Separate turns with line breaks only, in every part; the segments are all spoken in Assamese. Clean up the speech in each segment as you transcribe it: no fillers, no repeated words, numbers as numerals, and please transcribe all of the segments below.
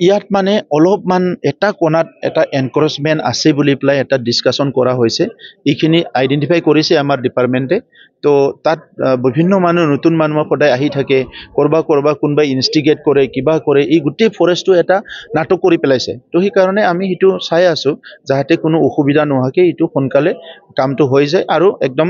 ইয়াত মানে অলপমান এটা কোণাত এটা এনকাৰেজমেণ্ট আছে বুলি পেলাই এটা ডিছকাশ্যন কৰা হৈছে। এইখিনি আইডেণ্টিফাই কৰিছে আমাৰ ডিপাৰ্টমেণ্টে। তো তাত বিভিন্ন মানুহ নতুন মানুহ সদায় আহি থাকে, কৰবাত কোনোবাই ইনষ্টিগেট কৰে, কিবা কৰে, এই গোটেই ফৰেষ্টটো এটা নাটক কৰি পেলাইছে। তো সেইকাৰণে আমি সেইটো চাই আছোঁ যাতে কোনো অসুবিধা নোহোৱাকৈ এইটো সোনকালে কামটো হৈ যায় আৰু একদম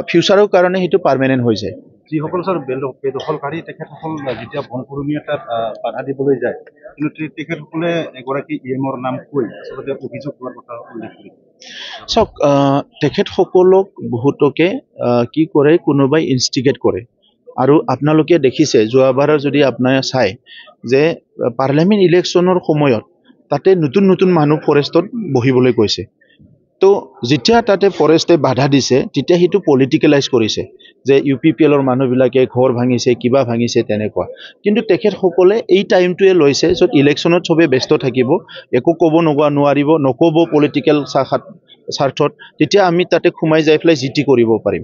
ফিউচাৰৰ কাৰণে সেইটো পাৰ্মানেণ্ট হৈ যায়।
যিসকল স্যাৰ বেদখলকাৰী তেখেতসকল যেতিয়া বনকৰ্মী এটাত বাধা দিবলৈ যায়, কিন্তু তেখেতসকলে এগৰাকী ইএমৰ নাম কৈ আচলতে অভিযোগ কৰাৰ কথা উল্লেখ কৰিছে।
চাওক, তেখেতসকলক বহুতকে কি কৰে, কোনোবাই ইনষ্টিগেট কৰে। আৰু আপোনালোকে দেখিছে যোৱাবাৰ যদি আপোনাৰ চায় যে পাৰ্লিয়ামেণ্ট ইলেকশ্যনৰ সময়ত তাতে নতুন নতুন মানুহ ফৰেষ্টত বহিবলৈ কৈছে। তো যেতিয়া তাতে ফৰেষ্টে বাধা দিছে তেতিয়া সেইটো পলিটিকেলাইজ কৰিছে যে UPPLৰ মানুহবিলাকে ঘৰ ভাঙিছে, কিবা ভাঙিছে, তেনেকুৱা। কিন্তু তেখেতসকলে এই টাইমটোৱে লৈছে য'ত ইলেকশ্যনত চবেই ব্যস্ত থাকিব, একো ক'ব নোৱাৰিব, নক'ব পলিটিকেল স্বাৰ্থত, তেতিয়া আমি তাতে সোমাই যাই পেলাই জিটি কৰিব পাৰিম।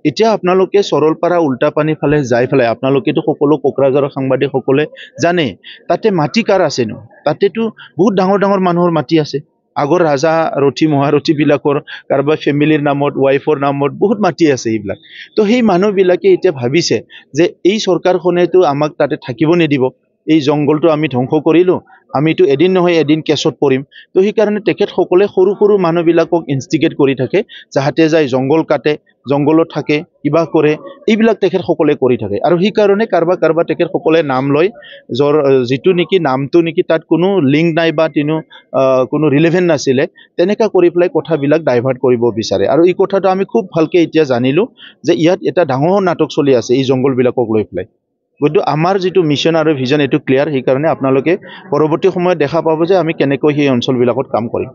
এতিয়া আপোনালোকে সৰলপাৰা উল্টাপানী ফালে যাই পেলাই আপোনালোকেতো সকলো কোকৰাঝাৰৰ সাংবাদিকসকলে জানে তাতে মাটি কাৰ আছেনো। তাতেতো বহুত ডাঙৰ ডাঙৰ মানুহৰ মাটি আছে। আগৰ ৰাজা ৰথী মহাৰথীবিলাকৰ কাৰোবাৰ ফেমিলিৰ নামত, ৱাইফৰ নামত বহুত মাটি আছে এইবিলাক। তো সেই মানুহবিলাকে এতিয়া ভাবিছে যে এই চৰকাৰখনেতো আমাক তাতে থাকিব নিদিব, এই জংঘলটো আমি ধ্বংস কৰিলোঁ, আমিতো এদিন নহয় এদিন কেছত পৰিম। তো সেইকাৰণে তেখেতসকলে সৰু সৰু মানুহবিলাকক ইনষ্টিগেট কৰি থাকে, যাহাতে যায় জংঘল কাটে, জংঘলত থাকে, কিবা কৰে, এইবিলাক তেখেতসকলে কৰি থাকে। আৰু সেইকাৰণে কাৰোবাৰ তেখেতসকলে নাম লয় যিটো নেকি নামটো নেকি তাত কোনো লিংক নাই বা কোনো ৰিলেভেণ্ট নাছিলে, তেনেকুৱা কৰি পেলাই কথাবিলাক ডাইভাৰ্ট কৰিব বিচাৰে। আৰু এই কথাটো আমি খুব ভালকৈ এতিয়া জানিলোঁ যে ইয়াত এটা ডাঙৰ নাটক চলি আছে এই জংঘলবিলাকক লৈ পেলাই। গতিকে আমাৰ যিটো মিছন আৰু ভিজন এইটো ক্লিয়াৰ। সেইকাৰণে আপোনালোকে পৰৱৰ্তী সময়ত দেখা পাব যে আমি কেনেকৈ সেই অঞ্চলবিলাকত কাম কৰিম।